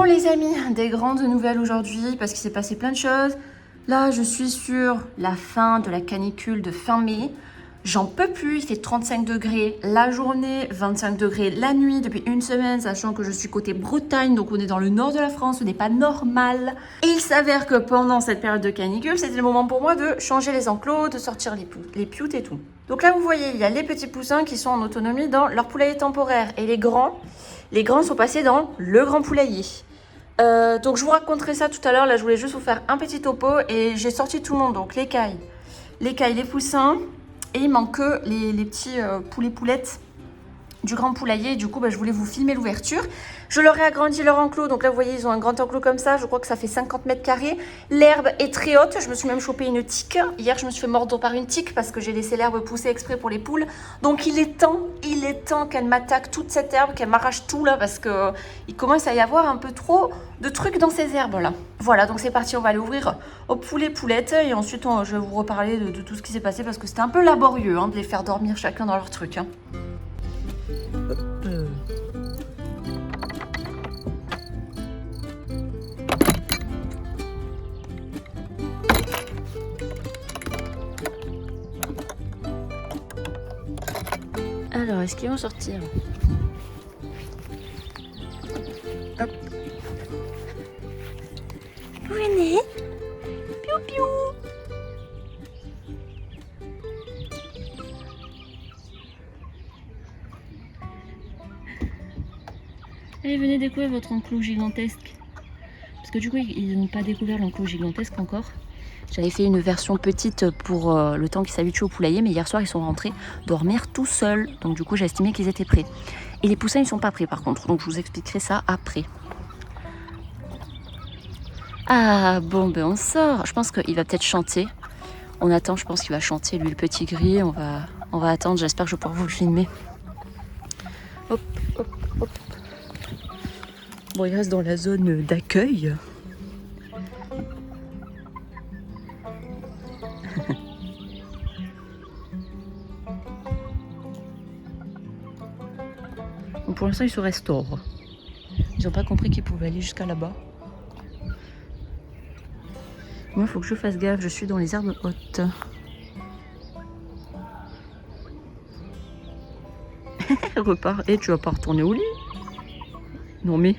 Bon les amis, des grandes nouvelles aujourd'hui parce qu'il s'est passé plein de choses. Là, je suis sur la fin de la canicule de fin mai. J'en peux plus, il fait 35 degrés la journée, 25 degrés la nuit depuis une semaine, sachant que je suis côté Bretagne, donc on est dans le nord de la France, ce n'est pas normal. Et il s'avère que pendant cette période de canicule, c'était le moment pour moi de changer les enclos, de sortir les pioutes et tout. Donc là, vous voyez, il y a les petits poussins qui sont en autonomie dans leur poulailler temporaire. Et les grands sont passés dans le grand poulailler. Donc je vous raconterai ça tout à l'heure. Là, je voulais juste vous faire un petit topo et j'ai sorti tout le monde. Donc l'écaille, les poussins et il manque que les petits poulets-poulettes du grand poulailler. Du coup, je voulais vous filmer l'ouverture. Je leur ai agrandi leur enclos. Donc là, vous voyez, ils ont un grand enclos comme ça. Je crois que ça fait 50 mètres carrés. L'herbe est très haute. Je me suis même chopé une tique. Hier, je me suis fait mordre par une tique parce que j'ai laissé l'herbe pousser exprès pour les poules. Donc il est temps qu'elle m'attaque toute cette herbe, qu'elle m'arrache tout là parce que il commence à y avoir un peu trop de trucs dans ces herbes là. Voilà, donc c'est parti. On va aller ouvrir aux poulettes et ensuite je vais vous reparler de tout ce qui s'est passé parce que c'était un peu laborieux de les faire dormir chacun dans leur truc. Alors, est-ce qu'ils vont sortir? Hop. Vous venez? Piou piou. Allez, venez découvrir votre enclos gigantesque. Parce que du coup, ils n'ont pas découvert l'enclos gigantesque encore. J'avais fait une version petite pour le temps qu'ils s'habituent au poulailler, mais hier soir, ils sont rentrés dormir tout seuls. Donc du coup, j'ai estimé qu'ils étaient prêts. Et les poussins, ils sont pas prêts par contre. Donc je vous expliquerai ça après. Ah, bon, on sort. Je pense qu'il va peut-être chanter. On attend, je pense qu'il va chanter, lui, le petit gris. On va attendre. J'espère que je vais pouvoir vous le filmer. Hop, hop, hop. Bon, il reste dans la zone d'accueil. Donc pour l'instant, ils se restaurent. Ils n'ont pas compris qu'ils pouvaient aller jusqu'à là-bas. Moi, il faut que je fasse gaffe. Je suis dans les herbes hautes. Repart. Et tu vas pas retourner au lit? Non mais...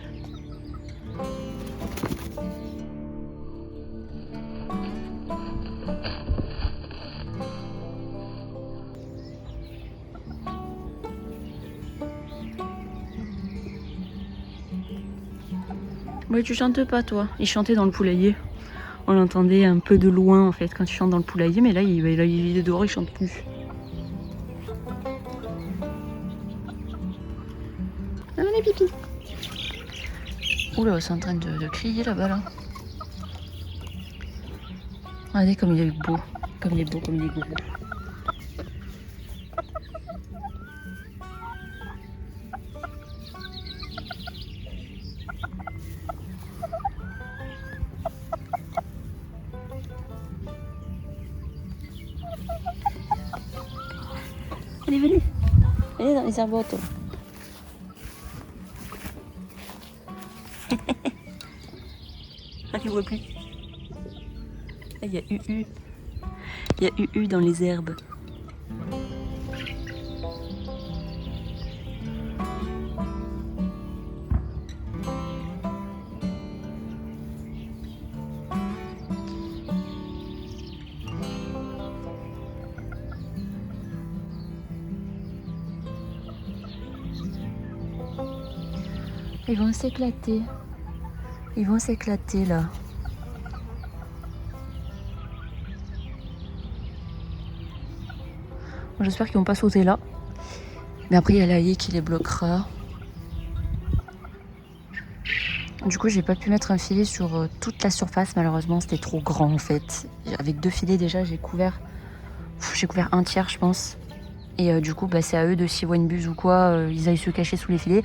Oui, tu chantes pas toi. Il chantait dans le poulailler. On l'entendait un peu de loin en fait quand il chante dans le poulailler, mais là il est dehors, il chante plus. Ah, on est pipi. Oula, c'est en train de crier là-bas là. Regardez comme il est beau, comme il est gros. Allez, venez dans les herbes hautes. Ah, tu vois plus. Ah, il y a UU. Il y a UU dans les herbes. Ils vont s'éclater. Ils vont s'éclater là. J'espère qu'ils vont pas sauter là. Mais après il y a la haie qui les bloquera. Du coup j'ai pas pu mettre un filet sur toute la surface malheureusement, c'était trop grand en fait. Avec 2 filets déjà j'ai couvert un tiers je pense. Et du coup c'est à eux de s'ils voient une buse ou quoi, ils aillent se cacher sous les filets.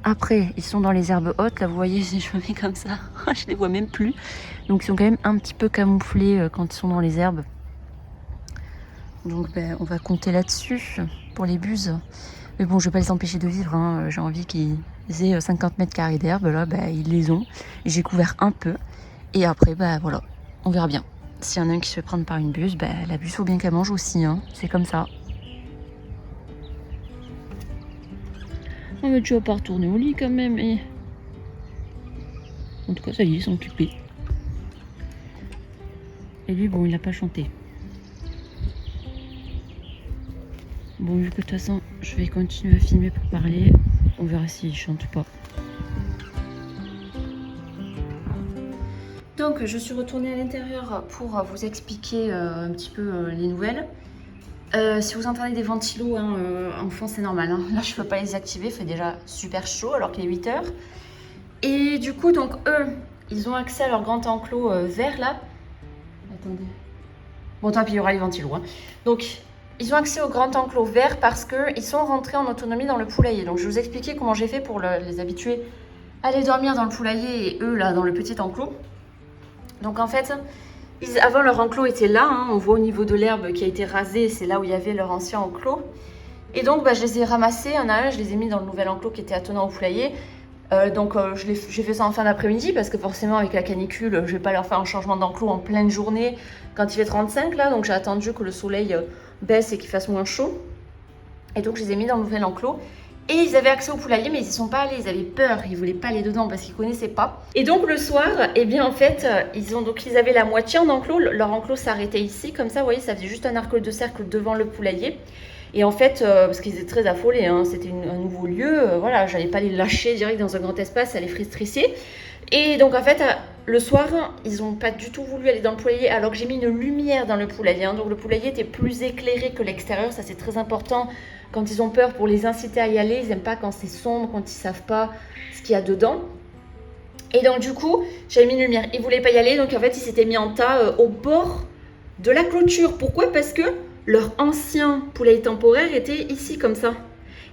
Après ils sont dans les herbes hautes, là vous voyez si je me mets comme ça, je les vois même plus. Donc ils sont quand même un petit peu camouflés quand ils sont dans les herbes. Donc on va compter là-dessus pour les buses. Mais bon, je vais pas les empêcher de vivre, hein. J'ai envie qu'ils aient 50 mètres carrés d'herbe. Là, bah, ils les ont. J'ai couvert un peu. Et après, bah voilà, on verra bien. S'il y en a un qui se fait prendre par une buse, bah, la buse, faut bien qu'elle mange aussi, hein. C'est comme ça. Oh, mais tu vas pas retourner au lit quand même. Et... En tout cas, ça y est, ils sont occupés. Et lui, bon, il n'a pas chanté. Bon, vu que de toute façon, je vais continuer à filmer pour parler, on verra s'il chante ou pas. Donc, je suis retournée à l'intérieur pour vous expliquer un petit peu les nouvelles. Si vous entendez des ventilos en fond, c'est normal. Hein. Là, je ne peux pas les activer, il fait déjà super chaud alors qu'il est 8 h. Et du coup, donc eux, ils ont accès à leur grand enclos vert là. Attendez. Bon, tant pis, il y aura les ventilos. Hein. Donc, ils ont accès au grand enclos vert parce qu'ils sont rentrés en autonomie dans le poulailler. Donc, je vais vous expliquer comment j'ai fait pour les habituer à aller dormir dans le poulailler et eux, là, dans le petit enclos. Donc, en fait, avant, leur enclos était là. Hein. On voit au niveau de l'herbe qui a été rasée, c'est là où il y avait leur ancien enclos. Et donc, bah, je les ai ramassés un à un. Je les ai mis dans le nouvel enclos qui était attenant au poulailler. J'ai fait ça en fin d'après-midi parce que forcément avec la canicule, je vais pas leur faire un changement d'enclos en pleine journée quand il fait 35 là, donc j'ai attendu que le soleil baisse et qu'il fasse moins chaud. Et donc je les ai mis dans le nouvel enclos. Et ils avaient accès au poulailler, mais ils n'y sont pas allés, ils avaient peur, ils voulaient pas aller dedans parce qu'ils connaissaient pas. Et donc le soir, eh bien en fait, ils avaient la moitié en enclos, leur enclos s'arrêtait ici, comme ça, vous voyez, ça faisait juste un arc de cercle devant le poulailler. Et en fait, parce qu'ils étaient très affolés, hein, c'était un nouveau lieu, voilà, j'allais pas les lâcher direct dans un grand espace, ça les ferait stresser. Et donc en fait, le soir, ils n'ont pas du tout voulu aller dans le poulailler, alors que j'ai mis une lumière dans le poulailler. Hein, donc le poulailler était plus éclairé que l'extérieur, ça c'est très important. Quand ils ont peur, pour les inciter à y aller, ils n'aiment pas quand c'est sombre, quand ils savent pas ce qu'il y a dedans. Et donc du coup, j'avais mis une lumière, ils voulaient pas y aller, donc en fait, ils s'étaient mis en tas au bord de la clôture. Pourquoi ? Parce que leur ancien poulailler temporaire était ici, comme ça.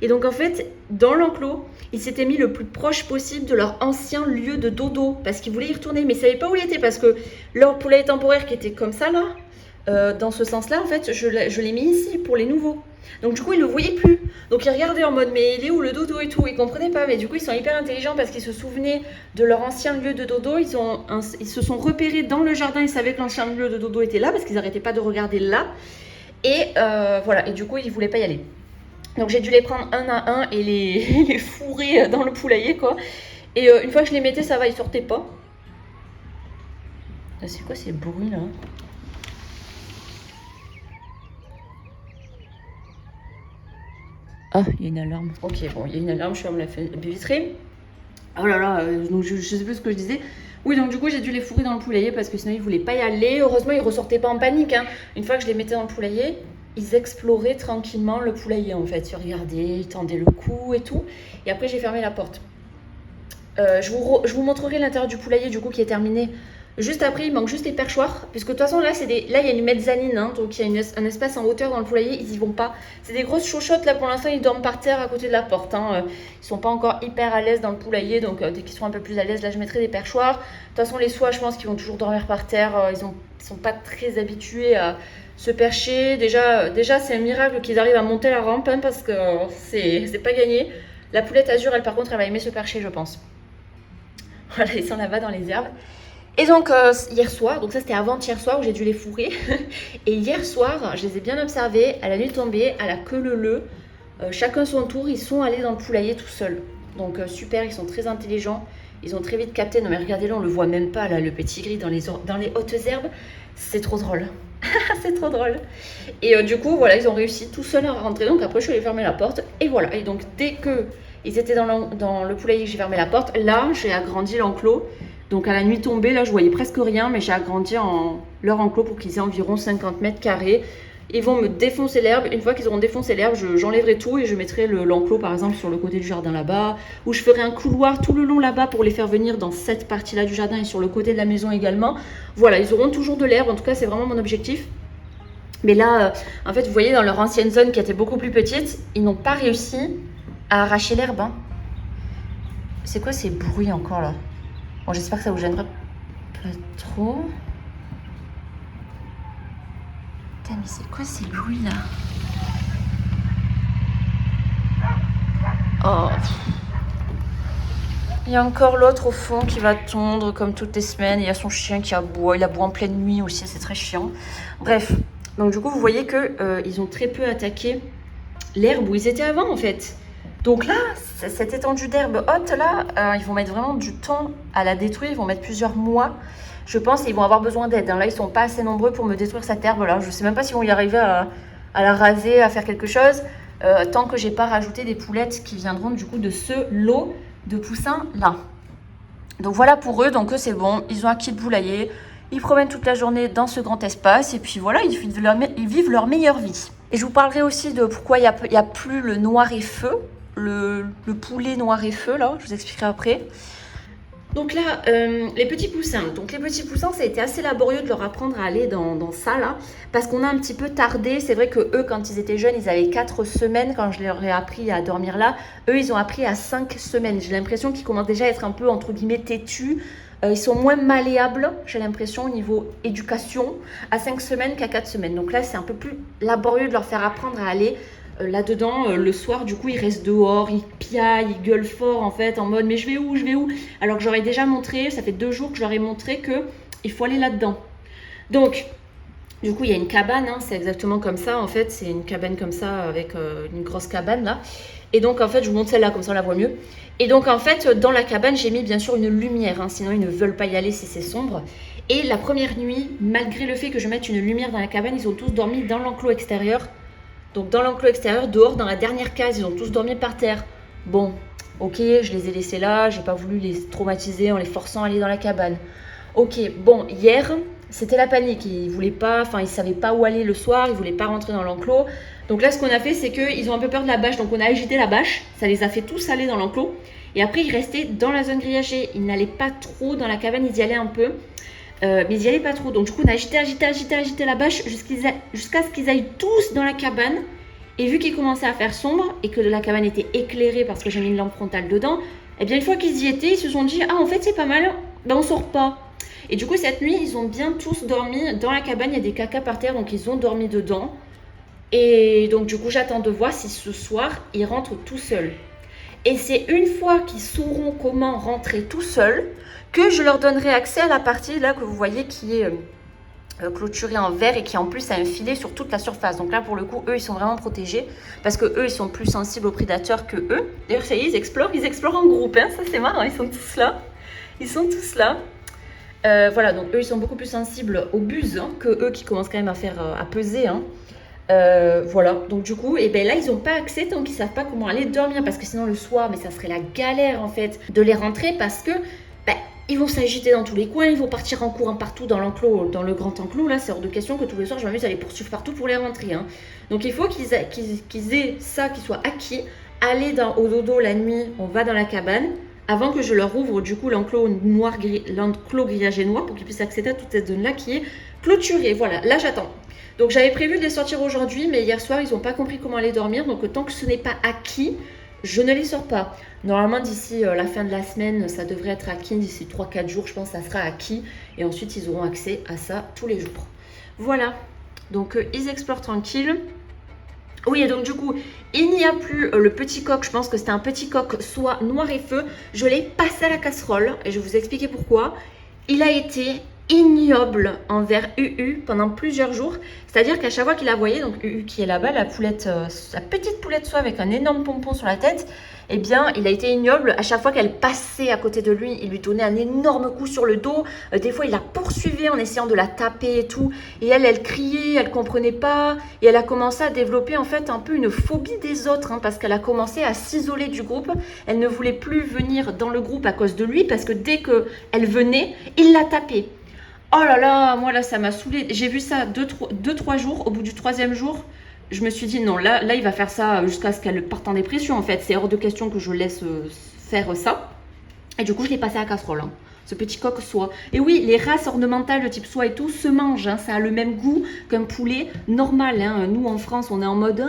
Et donc, en fait, dans l'enclos, ils s'étaient mis le plus proche possible de leur ancien lieu de dodo, parce qu'ils voulaient y retourner, mais ils ne savaient pas où il était, parce que leur poulailler temporaire qui était comme ça, là, dans ce sens-là, en fait, je l'ai mis ici, pour les nouveaux. Donc, du coup, ils ne le voyaient plus. Donc, ils regardaient en mode, mais il est où le dodo et tout ? Ils ne comprenaient pas, mais du coup, ils sont hyper intelligents, parce qu'ils se souvenaient de leur ancien lieu de dodo. Ils se sont repérés dans le jardin, ils savaient que l'ancien lieu de dodo était là, parce qu'ils n'arrêtaient pas de regarder là. Et voilà, et du coup, ils ne voulaient pas y aller. Donc j'ai dû les prendre un à un et les fourrer dans le poulailler, quoi. Et une fois que je les mettais, ça va, ils sortaient pas. C'est quoi ces bruits, là ? Ah, il y a une alarme. Ok, bon, il y a une alarme, je ferme la vitrée. Oh là là, donc je sais plus ce que je disais. Oui, donc du coup, j'ai dû les fourrer dans le poulailler parce que sinon, ils ne voulaient pas y aller. Heureusement, ils ne ressortaient pas en panique. Hein. Une fois que je les mettais dans le poulailler, ils exploraient tranquillement le poulailler, en fait. Ils regardaient, ils tendaient le cou et tout. Et après, j'ai fermé la porte. Je vous montrerai l'intérieur du poulailler, du coup, qui est terminé. Juste après, il manque juste les perchoirs. Puisque de toute façon, là, il y a une mezzanine. Hein, donc, il y a un espace en hauteur dans le poulailler. Ils n'y vont pas. C'est des grosses chochottes. Là, pour l'instant, ils dorment par terre à côté de la porte. Hein. Ils sont pas encore hyper à l'aise dans le poulailler. Donc, dès qu'ils sont un peu plus à l'aise, là, je mettrai des perchoirs. De toute façon, les soies, je pense qu'ils vont toujours dormir par terre. Ils sont pas très habitués à se percher. Déjà c'est un miracle qu'ils arrivent à monter la rampe. Hein, parce que c'est pas gagné. La poulette Azur, elle, par contre, elle va aimer se percher, je pense. Voilà, ils sont là-bas dans les herbes. Et donc hier soir, donc ça c'était avant-hier soir où j'ai dû les fourrer. Et hier soir, je les ai bien observés, à la nuit tombée, à la queue leu-leu. Chacun son tour, ils sont allés dans le poulailler tout seuls. Donc super, ils sont très intelligents. Ils ont très vite capté. Non mais regardez là, on le voit même pas là, le petit gris dans les hautes herbes. C'est trop drôle. C'est trop drôle. Et du coup, voilà, ils ont réussi tout seuls à rentrer. Donc après, je suis allée fermer la porte. Et voilà. Et donc dès que ils étaient dans le poulailler, j'ai fermé la porte. Là, j'ai agrandi l'enclos. Donc à la nuit tombée, là je voyais presque rien, mais j'ai agrandi leur enclos pour qu'ils aient environ 50 mètres carrés. Ils vont me défoncer l'herbe. Une fois qu'ils auront défoncé l'herbe, j'enlèverai tout et je mettrai l'enclos par exemple sur le côté du jardin là-bas. Ou je ferai un couloir tout le long là-bas pour les faire venir dans cette partie-là du jardin et sur le côté de la maison également. Voilà, ils auront toujours de l'herbe. En tout cas, c'est vraiment mon objectif. Mais là, en fait, vous voyez, dans leur ancienne zone qui était beaucoup plus petite, ils n'ont pas réussi à arracher l'herbe. Hein. C'est quoi ces bruits encore là ? Bon, j'espère que ça vous gênera pas trop. Putain, mais c'est quoi ces bruits là ? Oh. Il y a encore l'autre au fond qui va tondre comme toutes les semaines. Il y a son chien qui aboie. Il aboie en pleine nuit aussi, c'est très chiant. Bref, donc du coup, vous voyez que ils ont très peu attaqué l'herbe où ils étaient avant en fait. Donc là, cette étendue d'herbe haute là, ils vont mettre vraiment du temps à la détruire. Ils vont mettre plusieurs mois. Je pense qu'ils vont avoir besoin d'aide. Hein. Là, ils sont pas assez nombreux pour me détruire cette herbe là. Je sais même pas s'ils vont y arriver à la raser, à faire quelque chose. Tant que j'ai pas rajouté des poulettes qui viendront du coup de ce lot de poussins là. Donc voilà pour eux, donc eux c'est bon, ils ont acquis le poulailler, ils promènent toute la journée dans ce grand espace et puis voilà, ils vivent leur meilleure vie. Et je vous parlerai aussi de pourquoi il y a plus le noir et feu, le poulet noir et feu là, je vous expliquerai après. Donc là, les petits poussins. Donc les petits poussins, ça a été assez laborieux de leur apprendre à aller dans ça là, parce qu'on a un petit peu tardé. C'est vrai que eux, quand ils étaient jeunes, ils avaient 4 semaines quand je leur ai appris à dormir là. Eux, ils ont appris à 5 semaines. J'ai l'impression qu'ils commencent déjà à être un peu, entre guillemets, têtus. Ils sont moins malléables, j'ai l'impression, au niveau éducation, à 5 semaines qu'à 4 semaines. Donc là, c'est un peu plus laborieux de leur faire apprendre à aller là-dedans. Le soir, du coup, ils restent dehors, ils piaillent, ils gueulent fort, en fait, en mode « mais je vais où? Alors que j'aurais déjà montré, ça fait 2 jours que je leur ai montré qu'il faut aller là-dedans. Donc, du coup, il y a une cabane, hein, c'est exactement comme ça, en fait. C'est une cabane comme ça, avec une grosse cabane, là. Et donc, en fait, je vous montre celle-là, comme ça, on la voit mieux. Et donc, en fait, dans la cabane, j'ai mis, bien sûr, une lumière, hein, sinon, ils ne veulent pas y aller si c'est sombre. Et la première nuit, malgré le fait que je mette une lumière dans la cabane, ils ont tous dormi dans l'enclos extérieur. Donc, dans l'enclos extérieur, dehors, dans la dernière case, ils ont tous dormi par terre. Bon, ok, je les ai laissés là, j'ai pas voulu les traumatiser en les forçant à aller dans la cabane. Ok, bon, hier, c'était la panique. Ils voulaient pas, enfin, ils savaient pas où aller le soir, ils voulaient pas rentrer dans l'enclos. Donc là, ce qu'on a fait, c'est qu'ils ont un peu peur de la bâche, donc on a agité la bâche. Ça les a fait tous aller dans l'enclos. Et après, ils restaient dans la zone grillagée. Ils n'allaient pas trop dans la cabane, ils y allaient un peu. Mais ils n'y allaient pas trop. Donc du coup, on a agité la bâche jusqu'à ce qu'ils aillent tous dans la cabane. Et vu qu'il commençait à faire sombre et que la cabane était éclairée parce que j'ai mis une lampe frontale dedans, et bien une fois qu'ils y étaient, ils se sont dit « Ah, en fait, c'est pas mal, ben on sort pas ». Et du coup, cette nuit, ils ont bien tous dormi dans la cabane. Il y a des cacas par terre, donc ils ont dormi dedans. Et donc du coup, j'attends de voir si ce soir, ils rentrent tout seuls. Et c'est une fois qu'ils sauront comment rentrer tout seuls que je leur donnerai accès à la partie là que vous voyez qui est clôturée en verre et qui en plus a un filet sur toute la surface. Donc là pour le coup eux ils sont vraiment protégés parce que eux ils sont plus sensibles aux prédateurs que eux. D'ailleurs ça y est, ils explorent en groupe, hein. Ça c'est marrant, ils sont tous là. Voilà, donc eux ils sont beaucoup plus sensibles aux buses hein, que eux qui commencent quand même à peser hein. Voilà, donc du coup, et ben là ils n'ont pas accès tant qu'ils savent pas comment aller dormir parce que sinon le soir, mais ça serait la galère en fait de les rentrer parce que ben, ils vont s'agiter dans tous les coins, ils vont partir en courant partout dans l'enclos, dans le grand enclos. Là, c'est hors de question que tous les soirs je m'amuse à les poursuivre partout pour les rentrer. Hein. Donc il faut qu'ils aient ça, qu'ils soient acquis. Aller au dodo la nuit, on va dans la cabane avant que je leur ouvre du coup l'enclos grillagé noir pour qu'ils puissent accéder à toute cette zone là qui est clôturée. Voilà, là j'attends. Donc j'avais prévu de les sortir aujourd'hui, mais hier soir, ils n'ont pas compris comment aller dormir. Donc tant que ce n'est pas acquis, je ne les sors pas. Normalement, d'ici la fin de la semaine, ça devrait être acquis. D'ici 3-4 jours, je pense que ça sera acquis. Et ensuite, ils auront accès à ça tous les jours. Voilà. Donc ils explorent tranquille. Oui, et donc du coup, il n'y a plus le petit coq. Je pense que c'était un petit coq soit noir et feu. Je l'ai passé à la casserole et je vais vous expliquer pourquoi. Il a été ignoble envers UU pendant plusieurs jours. C'est-à-dire qu'à chaque fois qu'il la voyait, donc UU qui est là-bas, la petite poulette soie avec un énorme pompon sur la tête, eh bien, il a été ignoble. À chaque fois qu'elle passait à côté de lui, il lui donnait un énorme coup sur le dos. Des fois, il la poursuivait en essayant de la taper et tout. Et elle criait, elle comprenait pas. Et elle a commencé à développer en fait un peu une phobie des autres, hein, parce qu'elle a commencé à s'isoler du groupe. Elle ne voulait plus venir dans le groupe à cause de lui, parce que dès qu'elle venait, il la tapait. Oh là là, moi là, ça m'a saoulée. J'ai vu ça 2-3 jours. Au bout du 3e jour, je me suis dit non, là il va faire ça jusqu'à ce qu'elle parte en dépression en fait. C'est hors de question que je laisse faire ça. Et du coup, je l'ai passé à la casserole. Hein. Ce petit coq soie. Et oui, les races ornementales de type soie et tout se mangent. Hein. Ça a le même goût qu'un poulet normal. Hein. Nous, en France, on est en mode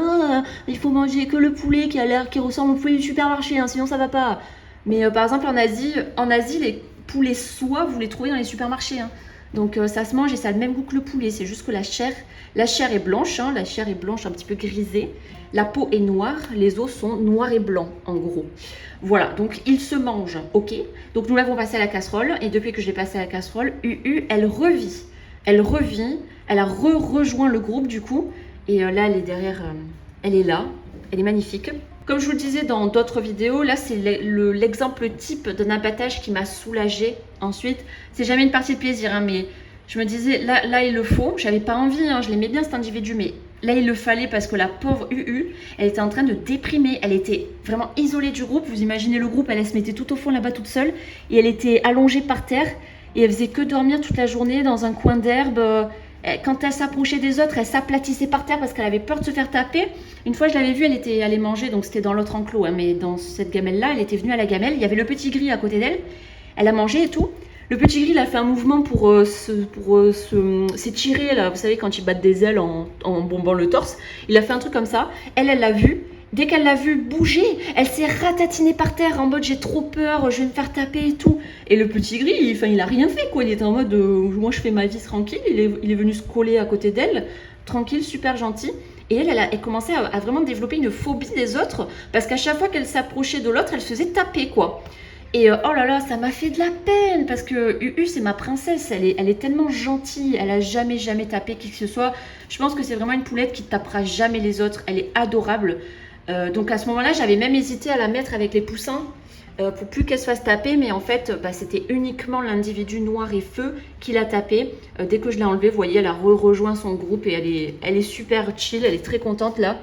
il faut manger que le poulet qui ressemble au poulet du supermarché, hein, sinon ça va pas. Mais par exemple, en Asie, les poulets soie, vous les trouvez dans les supermarchés. Hein. Donc ça se mange et ça a le même goût que le poulet, c'est juste que la chair est blanche, hein, la chair est blanche un petit peu grisée, la peau est noire, les os sont noirs et blancs en gros. Voilà, donc il se mange, ok. Donc nous l'avons passé à la casserole et depuis que je l'ai passé à la casserole, elle revit. Elle revit, elle a rejoint le groupe du coup et là elle est derrière, elle est là, elle est magnifique. Comme je vous le disais dans d'autres vidéos, là c'est l'exemple type d'un abattage qui m'a soulagée. Ensuite, c'est jamais une partie de plaisir, hein, mais je me disais, là il le faut. J'avais pas envie, hein, je l'aimais bien cet individu, mais là il le fallait parce que la pauvre elle était en train de déprimer. Elle était vraiment isolée du groupe. Vous imaginez le groupe, elle se mettait tout au fond là-bas toute seule et elle était allongée par terre et elle faisait que dormir toute la journée dans un coin d'herbe. Quand elle s'approchait des autres, elle s'aplatissait par terre parce qu'elle avait peur de se faire taper. Une fois, je l'avais vue, elle était allée manger, donc c'était dans l'autre enclos, hein, mais dans cette gamelle-là, elle était venue à la gamelle. Il y avait le petit gris à côté d'elle. Elle a mangé et tout. Le petit gris, il a fait un mouvement pour s'étirer, là. Vous savez, quand ils battent des ailes en bombant le torse. Il a fait un truc comme ça. Elle l'a vu. Dès qu'elle l'a vu bouger, elle s'est ratatinée par terre en mode j'ai trop peur, je vais me faire taper et tout. Et le petit gris, il a rien fait quoi. Il était en mode moi je fais ma vie tranquille. Il est venu se coller à côté d'elle, tranquille, super gentil. Et elle commençait à vraiment développer une phobie des autres parce qu'à chaque fois qu'elle s'approchait de l'autre, elle se faisait taper quoi. Et oh là là, ça m'a fait de la peine parce que c'est ma princesse, elle est tellement gentille, elle a jamais tapé qui que ce soit. Je pense que c'est vraiment une poulette qui ne tapera jamais les autres, elle est adorable. Donc à ce moment-là, j'avais même hésité à la mettre avec les poussins pour plus qu'elle se fasse taper, mais en fait, c'était uniquement l'individu noir et feu qui l'a tapé. Dès que je l'ai enlevée, vous voyez, elle a rejoint son groupe et elle est super chill, elle est très contente là.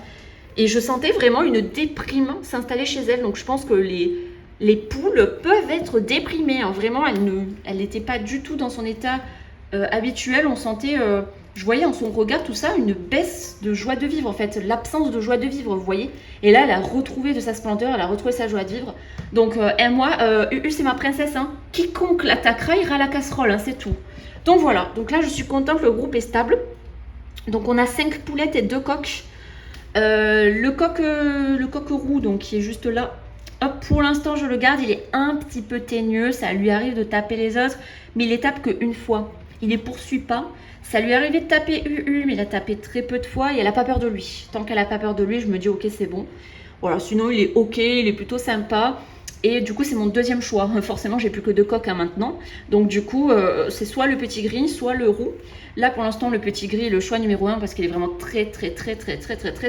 Et je sentais vraiment une déprime s'installer chez elle, donc je pense que les poules peuvent être déprimées, hein. Vraiment, elle n'était pas du tout dans son état habituel, on sentait... je voyais en son regard tout ça, une baisse de joie de vivre en fait, l'absence de joie de vivre, vous voyez. Et là, elle a retrouvé de sa splendeur, elle a retrouvé sa joie de vivre. Donc, moi, c'est ma princesse, hein. Quiconque l'attaquera ira à la casserole, hein, c'est tout. Donc voilà, donc là, je suis contente, le groupe est stable. Donc, on a 5 poulettes et 2 coqs. Le coq roux, donc qui est juste là. Hop, pour l'instant, je le garde, il est un petit peu teigneux, ça lui arrive de taper les autres, mais il les tape qu'une fois. Il les poursuit pas. Ça lui est arrivé de taper mais il a tapé très peu de fois et elle n'a pas peur de lui. Tant qu'elle n'a pas peur de lui, je me dis ok, c'est bon. Voilà, sinon il est ok, il est plutôt sympa. Et du coup, c'est mon deuxième choix. Forcément, j'ai plus que 2 coqs maintenant. Donc du coup, c'est soit le petit gris, soit le roux. Là, pour l'instant, le petit gris est le choix numéro 1 parce qu'il est vraiment très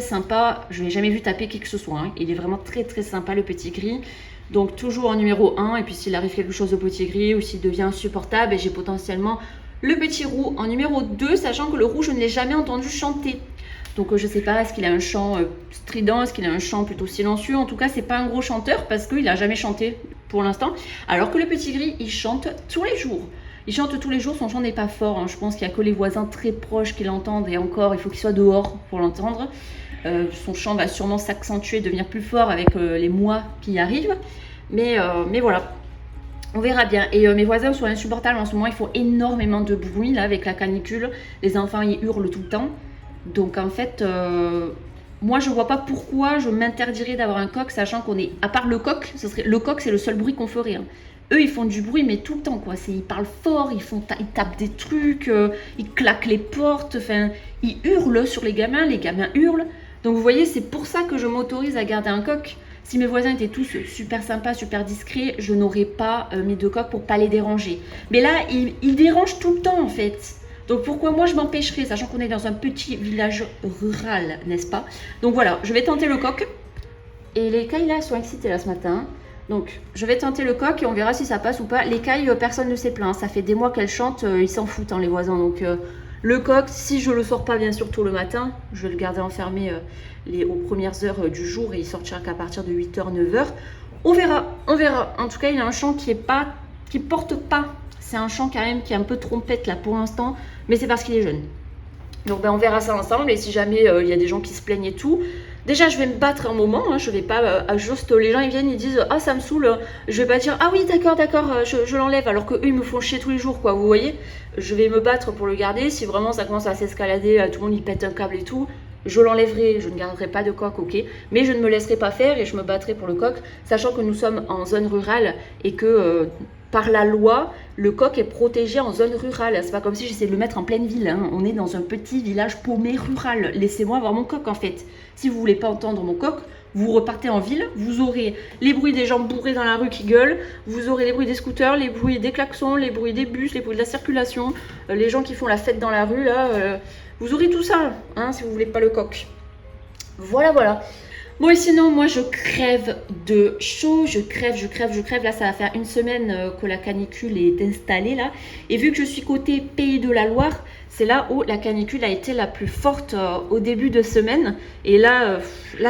sympa. Je n'ai jamais vu taper qui que ce soit, hein. Il est vraiment très sympa, le petit gris. Donc toujours en numéro 1. Et puis s'il arrive quelque chose au petit gris ou s'il devient insupportable, j'ai potentiellement le petit roux en numéro 2, sachant que le roux, je ne l'ai jamais entendu chanter. Donc je ne sais pas, est-ce qu'il a un chant strident, est-ce qu'il a un chant plutôt silencieux. En tout cas, c'est pas un gros chanteur parce qu'il n'a jamais chanté pour l'instant. Alors que le petit gris, il chante tous les jours. Il chante tous les jours, son chant n'est pas fort, hein. Je pense qu'il n'y a que les voisins très proches qui l'entendent. Et encore, il faut qu'il soit dehors pour l'entendre. Son chant va sûrement s'accentuer, devenir plus fort avec les mois qui arrivent. Mais voilà. On verra bien. Et mes voisins sont insupportables en ce moment. Ils font énormément de bruit là avec la canicule. Les enfants ils hurlent tout le temps. Donc en fait, moi je vois pas pourquoi je m'interdirais d'avoir un coq, sachant qu'on est, à part le coq, le coq c'est le seul bruit qu'on ferait, hein. Eux ils font du bruit mais tout le temps quoi. Ils parlent fort, ils tapent des trucs, ils claquent les portes, enfin ils hurlent sur les gamins hurlent. Donc vous voyez, c'est pour ça que je m'autorise à garder un coq. Si mes voisins étaient tous super sympas, super discrets, je n'aurais pas mes 2 coqs pour pas les déranger. Mais là, ils dérangent tout le temps en fait. Donc pourquoi moi je m'empêcherais, sachant qu'on est dans un petit village rural, n'est-ce pas? Donc voilà, je vais tenter le coq. Et les cailles là sont excitées là ce matin. Donc je vais tenter le coq et on verra si ça passe ou pas. Les cailles, personne ne s'est plaint. Ça fait des mois qu'elles chantent, ils s'en foutent hein, les voisins. Donc le coq, si je le sors pas bien sûr tôt le matin, je vais le garder enfermé aux premières heures du jour et il sortira qu'à partir de 8h, 9h. On verra. En tout cas, il a un chant qui porte pas. C'est un chant quand même qui est un peu trompette là pour l'instant, mais c'est parce qu'il est jeune. Donc on verra ça ensemble et si jamais il y a des gens qui se plaignent et tout, déjà je vais me battre un moment, hein, je vais pas juste les gens ils viennent ils disent ah ça me saoule, je vais pas dire ah oui d'accord je l'enlève alors que eux ils me font chier tous les jours quoi, vous voyez. Je vais me battre pour le garder, si vraiment ça commence à s'escalader, tout le monde il pète un câble et tout, je l'enlèverai, je ne garderai pas de coq, ok, mais je ne me laisserai pas faire et je me battrai pour le coq, sachant que nous sommes en zone rurale et que par la loi, le coq est protégé en zone rurale. C'est pas comme si j'essayais de le mettre en pleine ville. Hein. On est dans un petit village paumé rural. Laissez-moi avoir mon coq en fait. Si vous voulez pas entendre mon coq, vous repartez en ville. Vous aurez les bruits des gens bourrés dans la rue qui gueulent. Vous aurez les bruits des scooters, les bruits des klaxons, les bruits des bus, les bruits de la circulation, les gens qui font la fête dans la rue là. Vous aurez tout ça, hein, si vous voulez pas le coq. Voilà, voilà. Bon, et sinon, moi, je crève de chaud, je crève. Là, ça va faire une semaine que la canicule est installée, là. Et vu que je suis côté Pays de la Loire, c'est là où la canicule a été la plus forte au début de semaine. Et là,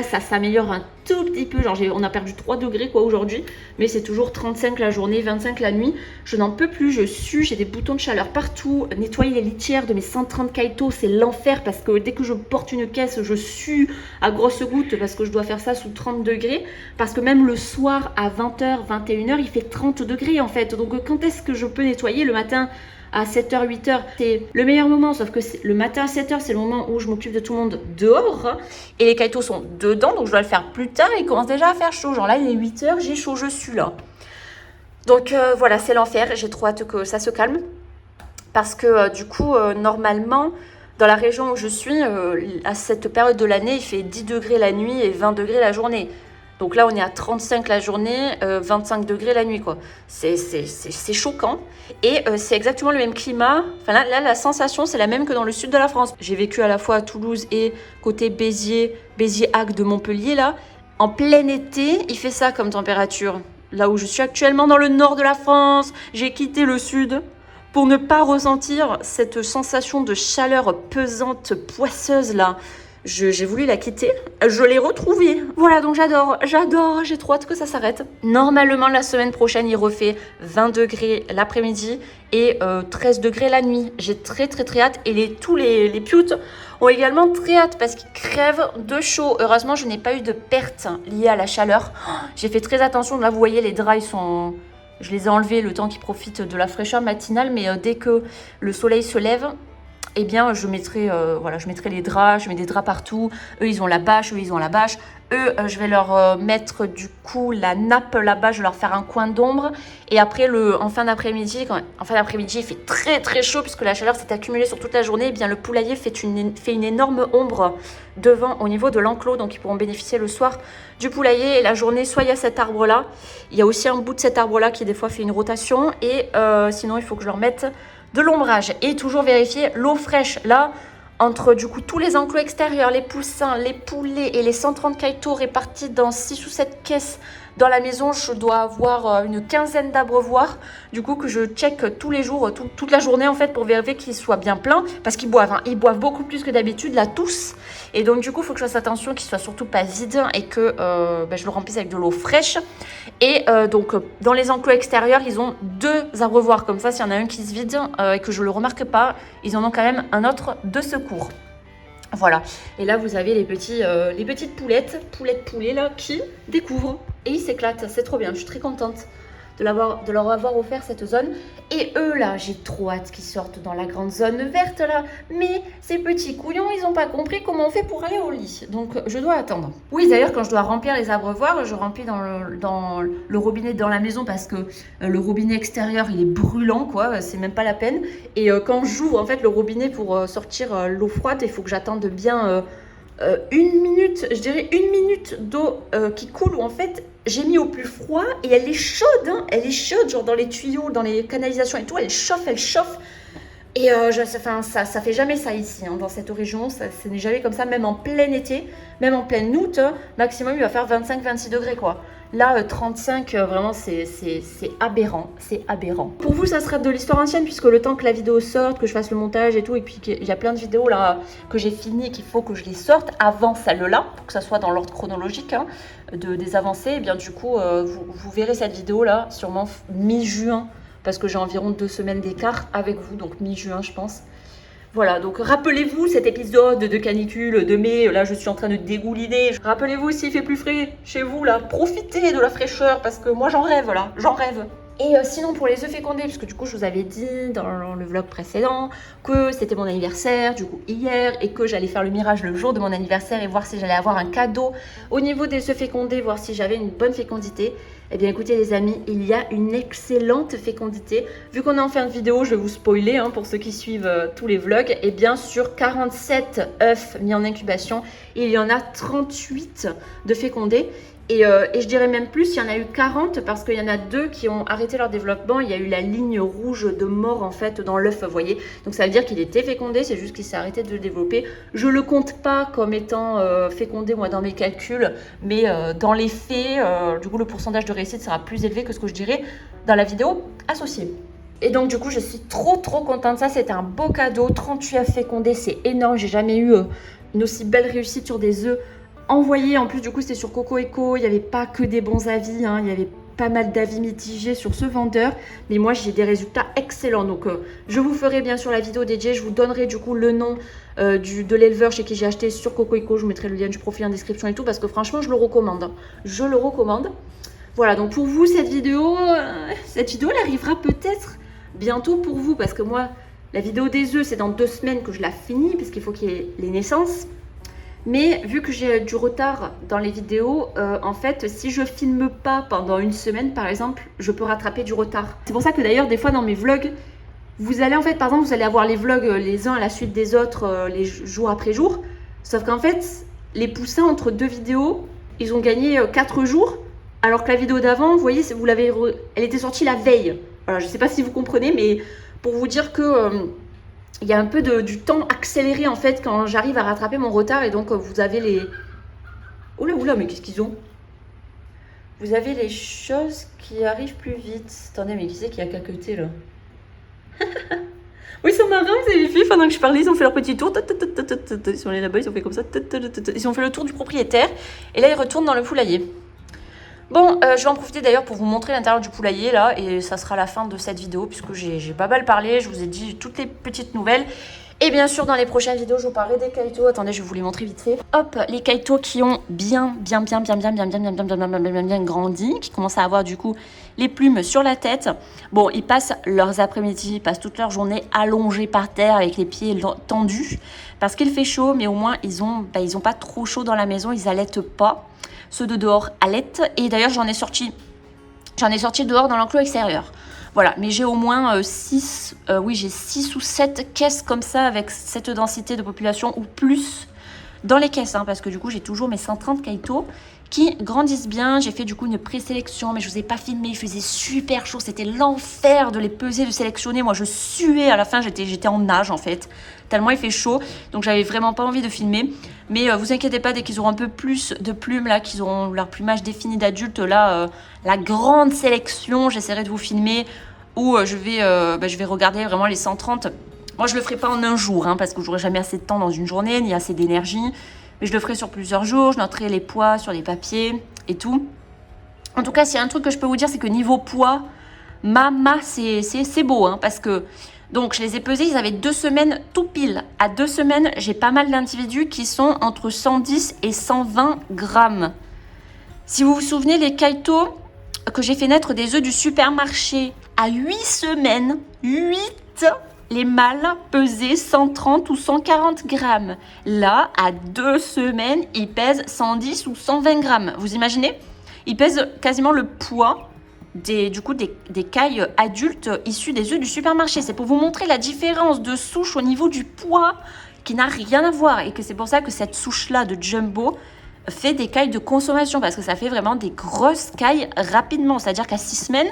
ça s'améliore un tout petit peu. Genre, on a perdu 3 degrés, quoi, aujourd'hui. Mais c'est toujours 35 la journée, 25 la nuit. Je n'en peux plus, je sue, j'ai des boutons de chaleur partout. Nettoyer les litières de mes 130 kaito, c'est l'enfer. Parce que dès que je porte une caisse, je sue à grosses gouttes parce que je dois faire ça sous 30 degrés. Parce que même le soir, à 20h, 21h, il fait 30 degrés, en fait. Donc, quand est-ce que je peux nettoyer le matin à 7h, 8h, c'est le meilleur moment, sauf que le matin à 7h, c'est le moment où je m'occupe de tout le monde dehors, et les kaitos sont dedans, donc je dois le faire plus tard, il commence déjà à faire chaud, genre là il est 8h, j'ai chaud, je suis là. Donc voilà, c'est l'enfer, j'ai trop hâte que ça se calme, parce que du coup, normalement, dans la région où je suis, à cette période de l'année, il fait 10 degrés la nuit et 20 degrés la journée. Donc là, on est à 35 la journée, 25 degrés la nuit, quoi. C'est choquant. Et c'est exactement le même climat. Enfin là, la sensation, c'est la même que dans le sud de la France. J'ai vécu à la fois à Toulouse et côté Béziers-Agde de Montpellier, là. En plein été, il fait ça comme température. Là où je suis actuellement, dans le nord de la France, j'ai quitté le sud pour ne pas ressentir cette sensation de chaleur pesante, poisseuse, là. J'ai voulu la quitter, je l'ai retrouvée. Voilà, donc j'adore, j'ai trop hâte que ça s'arrête. Normalement, la semaine prochaine, il refait 20 degrés l'après-midi et 13 degrés la nuit. J'ai très hâte. Et tous les pioutes ont également très hâte parce qu'ils crèvent de chaud. Heureusement, je n'ai pas eu de perte liée à la chaleur. J'ai fait très attention. Là, vous voyez, les draps, je les ai enlevés le temps qu'ils profitent de la fraîcheur matinale. Mais dès que le soleil se lève, eh bien, je mettrai les draps, je mets des draps partout. Eux, ils ont la bâche, Eux, je vais leur mettre du coup la nappe là-bas, je vais leur faire un coin d'ombre. Et après, en fin d'après-midi, il fait très chaud puisque la chaleur s'est accumulée sur toute la journée. Eh bien, le poulailler fait une énorme ombre devant, au niveau de l'enclos. Donc, ils pourront bénéficier le soir du poulailler. Et la journée, soit il y a cet arbre-là. Il y a aussi un bout de cet arbre-là qui, des fois, fait une rotation. Et sinon, il faut que je leur mette de l'ombrage et toujours vérifier l'eau fraîche. Là, entre du coup tous les enclos extérieurs, les poussins, les poulets et les 130 kaito répartis dans 6 ou 7 caisses dans la maison, je dois avoir une quinzaine d'abreuvoirs, du coup que je check tous les jours, toute la journée en fait pour vérifier qu'ils soient bien pleins, parce qu'ils boivent, hein. Ils boivent beaucoup plus que d'habitude, là tous, et donc du coup il faut que je fasse attention qu'ils soient surtout pas vides et que je le remplisse avec de l'eau fraîche. Et donc dans les enclos extérieurs, ils ont 2 abreuvoirs, comme ça s'il y en a un qui se vide et que je le remarque pas, ils en ont quand même un autre de secours. Voilà, et là vous avez les petites poulets là, qui découvrent et ils s'éclatent, c'est trop bien, je suis très contente de leur avoir offert cette zone. Et eux là, j'ai trop hâte qu'ils sortent dans la grande zone verte là, mais ces petits couillons, ils n'ont pas compris comment on fait pour aller au lit, donc je dois attendre. Oui, d'ailleurs, quand je dois remplir les abreuvoirs, je remplis dans le robinet dans la maison parce que le robinet extérieur, il est brûlant, quoi, c'est même pas la peine. Et quand j'ouvre en fait le robinet pour sortir l'eau froide, il faut que j'attende bien 1 minute, je dirais 1 minute d'eau qui coule, où en fait j'ai mis au plus froid et elle est chaude, hein, elle est chaude, genre dans les tuyaux, dans les canalisations et tout, elle chauffe. Et ça fait jamais ça ici, hein, dans cette région, ça n'est jamais comme ça, même en plein été, même en plein août, maximum il va faire 25-26 degrés, quoi. Là, 35, vraiment, c'est aberrant, c'est aberrant. Pour vous, ça sera de l'histoire ancienne, puisque le temps que la vidéo sorte, que je fasse le montage et tout, et puis qu'il y a plein de vidéos là que j'ai finies et qu'il faut que je les sorte avant celle-là, pour que ça soit dans l'ordre chronologique hein, des avancées, et bien du coup, vous verrez cette vidéo là, sûrement mi-juin, parce que j'ai environ 2 semaines d'écart avec vous, donc mi-juin, je pense. Voilà, donc rappelez-vous cet épisode de canicule de mai, là je suis en train de dégouliner. Rappelez-vous s'il fait plus frais chez vous, là, profitez de la fraîcheur parce que moi j'en rêve là, j'en rêve. Et sinon pour les œufs fécondés, puisque du coup je vous avais dit dans le vlog précédent que c'était mon anniversaire du coup hier et que j'allais faire le mirage le jour de mon anniversaire et voir si j'allais avoir un cadeau au niveau des œufs fécondés, voir si j'avais une bonne fécondité. Eh bien écoutez les amis, il y a une excellente fécondité. Vu qu'on est en fin de vidéo, je vais vous spoiler hein, pour ceux qui suivent tous les vlogs. Et bien sur 47 œufs mis en incubation, il y en a 38 de fécondés. Et je dirais même plus, il y en a eu 40 parce qu'il y en a 2 qui ont arrêté leur développement. Il y a eu la ligne rouge de mort en fait dans l'œuf, vous voyez. Donc ça veut dire qu'il était fécondé, c'est juste qu'il s'est arrêté de le développer. Je ne le compte pas comme étant fécondé moi dans mes calculs, mais dans les faits, du coup le pourcentage de réussite sera plus élevé que ce que je dirais dans la vidéo associée. Et donc du coup je suis trop contente de ça, c'était un beau cadeau, 38 œufs fécondés, c'est énorme, j'ai jamais eu une aussi belle réussite sur des œufs envoyés. En plus du coup c'était sur Coco Eco, il n'y avait pas que des bons avis, hein, il y avait pas mal d'avis mitigés sur ce vendeur, mais moi j'ai des résultats excellents. Donc je vous ferai bien sûr la vidéo dédiée, je vous donnerai du coup le nom de l'éleveur chez qui j'ai acheté sur Coco Eco, je vous mettrai le lien du profil en description et tout, parce que franchement je le recommande, hein. Je le recommande. Voilà, donc pour vous cette vidéo elle arrivera peut-être bientôt pour vous, parce que moi la vidéo des œufs c'est dans 2 semaines que je la finis, parce qu'il faut qu'il y ait les naissances. Mais vu que j'ai du retard dans les vidéos, en fait, si je filme pas pendant 1 semaine, par exemple, je peux rattraper du retard. C'est pour ça que d'ailleurs, des fois dans mes vlogs, vous allez en fait, par exemple, vous allez avoir les vlogs les uns à la suite des autres, les jours après jour. Sauf qu'en fait, les poussins entre 2 vidéos, ils ont gagné 4 jours. Alors que la vidéo d'avant, vous voyez, elle était sortie la veille. Voilà, je sais pas si vous comprenez, mais pour vous dire que... il y a un peu du temps accéléré en fait quand j'arrive à rattraper mon retard, et donc vous avez les... Oula, mais qu'est-ce qu'ils ont? Vous avez les choses qui arrivent plus vite. Attendez, mais qui c'est qui a caqueté là? Oui, ils sont marrants, vous avez vu, pendant que je parlais, ils ont fait leur petit tour. Ils sont allés là-bas, ils ont fait comme ça. Ils ont fait le tour du propriétaire. Et là, ils retournent dans le poulailler. Bon, je vais en profiter d'ailleurs pour vous montrer l'intérieur du poulailler là, et ça sera la fin de cette vidéo puisque j'ai pas mal parlé, je vous ai dit toutes les petites nouvelles. Et bien sûr, dans les prochaines vidéos, je vous parlerai des kaito. Attendez, je vais vous les montrer vite fait. Hop, les kaito qui ont bien grandi, qui commencent à avoir du coup les plumes sur la tête. Bon, ils passent leurs après-midi, ils passent toute leur journée allongés par terre avec les pieds tendus parce qu'il fait chaud, mais au moins ils ont pas trop chaud dans la maison, ils allaitent pas. Ceux de dehors allaitent. Et d'ailleurs, j'en ai sorti dehors dans l'enclos extérieur. Voilà, mais j'ai au moins 6 ou 7 caisses comme ça avec cette densité de population ou plus dans les caisses, hein, parce que du coup, j'ai toujours mes 130 kaito qui grandissent bien. J'ai fait du coup une présélection, mais je ne vous ai pas filmé. Il faisait super chaud, c'était l'enfer de les peser, de sélectionner. Moi, je suais à la fin, j'étais en nage en fait, tellement il fait chaud. Donc, j'avais vraiment pas envie de filmer. Mais vous inquiétez pas, dès qu'ils auront un peu plus de plumes, là, qu'ils auront leur plumage défini d'adulte, là, la grande sélection, j'essaierai de vous filmer, où je vais regarder vraiment les 130. Moi, je le ferai pas en un jour, hein, parce que j'aurai jamais assez de temps dans une journée, ni assez d'énergie. Mais je le ferai sur plusieurs jours, je noterai les poids sur les papiers et tout. En tout cas, s'il y a un truc que je peux vous dire, c'est que niveau poids, c'est beau, hein, parce que... Donc, je les ai pesés, ils avaient 2 semaines tout pile. À 2 semaines, j'ai pas mal d'individus qui sont entre 110 et 120 grammes. Si vous vous souvenez, les kaito que j'ai fait naître des œufs du supermarché, à 8 semaines, les mâles pesaient 130 ou 140 grammes. Là, à 2 semaines, ils pèsent 110 ou 120 grammes. Vous imaginez? Ils pèsent quasiment le poids des cailles adultes issues des œufs du supermarché. C'est pour vous montrer la différence de souche au niveau du poids qui n'a rien à voir, et que c'est pour ça que cette souche-là de jumbo fait des cailles de consommation, parce que ça fait vraiment des grosses cailles rapidement. C'est-à-dire qu'à 6 semaines,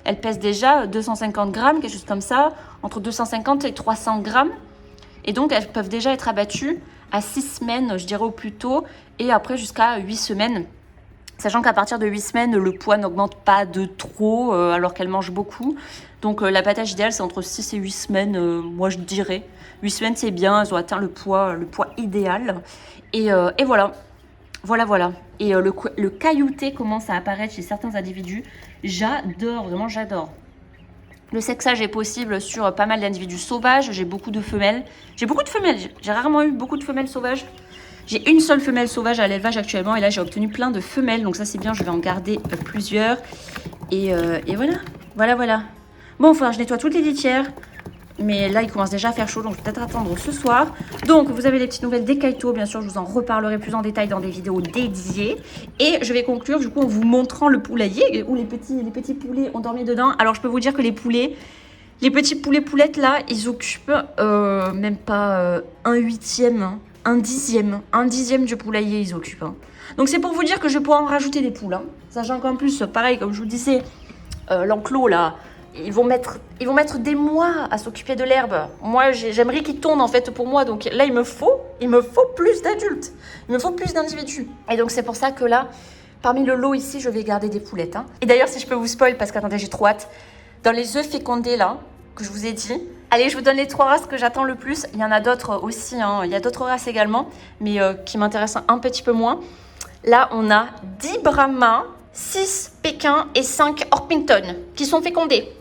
elles pèsent déjà 250 grammes, quelque chose comme ça, entre 250 et 300 grammes. Et donc, elles peuvent déjà être abattues à 6 semaines, je dirais au plus tôt, et après jusqu'à 8 semaines. Sachant qu'à partir de 8 semaines, le poids n'augmente pas de trop, alors qu'elle mange beaucoup. Donc l'abattage idéal, c'est entre 6 et 8 semaines, moi je dirais. 8 semaines, c'est bien, elles ont atteint le poids idéal. Et voilà. Voilà. Et le caillouté commence à apparaître chez certains individus. J'adore, vraiment j'adore. Le sexage est possible sur pas mal d'individus sauvages. J'ai beaucoup de femelles. J'ai rarement eu beaucoup de femelles sauvages. J'ai une seule femelle sauvage à l'élevage actuellement, et là j'ai obtenu plein de femelles, donc ça c'est bien, je vais en garder plusieurs. Et voilà. Voilà, voilà. Bon, enfin, je nettoie toutes les litières. Mais là, il commence déjà à faire chaud, donc je vais peut-être attendre ce soir. Donc, vous avez les petites nouvelles des Kaito. Bien sûr, je vous en reparlerai plus en détail dans des vidéos dédiées. Et je vais conclure, du coup, en vous montrant le poulailler où les petits poulets ont dormi dedans. Alors, je peux vous dire que les petits poulets poulettes, là, ils occupent même pas un huitième, hein, un dixième du poulailler, ils occupent. Hein. Donc, c'est pour vous dire que je vais pouvoir en rajouter des poules. Hein. Sachant qu'en plus, pareil, comme je vous disais, l'enclos, là... Ils vont mettre des mois à s'occuper de l'herbe. Moi, j'aimerais qu'ils tournent en fait pour moi. Donc là, il me faut plus d'adultes. Il me faut plus d'individus. Et donc, c'est pour ça que là, parmi le lot ici, je vais garder des poulettes. Hein. Et d'ailleurs, si je peux vous spoil, parce qu'attendez, j'ai trop hâte. Dans les œufs fécondés là, que je vous ai dit. Allez, je vous donne les 3 races que j'attends le plus. Il y en a d'autres aussi. Hein. Il y a d'autres races également, mais qui m'intéressent un petit peu moins. Là, on a 10 Brahma, 6 Pékin et 5 Orpington qui sont fécondés.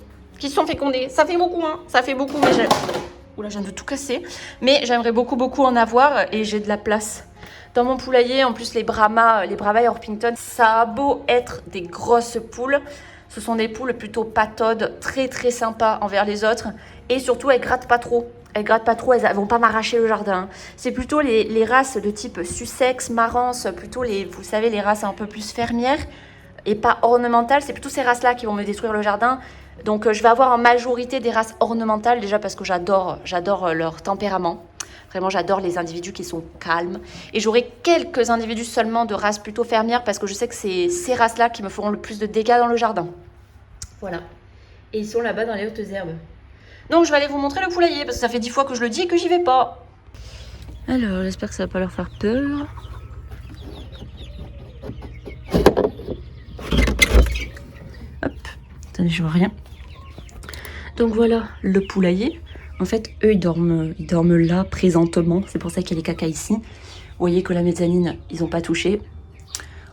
Ça fait beaucoup, hein. Ça fait beaucoup, mais j'aime... Oula, je viens de tout casser. Mais j'aimerais beaucoup en avoir et j'ai de la place dans mon poulailler. En plus, les Brahma et Orpington, ça a beau être des grosses poules. Ce sont des poules plutôt pataudes, très sympas envers les autres. Et surtout, elles grattent pas trop. Elles vont pas m'arracher le jardin. C'est plutôt les races de type Sussex, Marans, plutôt vous savez, les races un peu plus fermières et pas ornementales. C'est plutôt ces races-là qui vont me détruire le jardin. Donc, je vais avoir en majorité des races ornementales, déjà parce que j'adore leur tempérament. Vraiment, j'adore les individus qui sont calmes. Et j'aurai quelques individus seulement de races plutôt fermières parce que je sais que c'est ces races-là qui me feront le plus de dégâts dans le jardin. Voilà. Et ils sont là-bas dans les hautes herbes. Donc, je vais aller vous montrer le poulailler parce que ça fait 10 fois que je le dis et que j'y vais pas. Alors, j'espère que ça va pas leur faire peur. Hop. Attendez, je vois rien. Donc voilà, le poulailler. En fait, eux, ils dorment là, présentement. C'est pour ça qu'il y a les cacas ici. Vous voyez que la mezzanine, ils n'ont pas touché.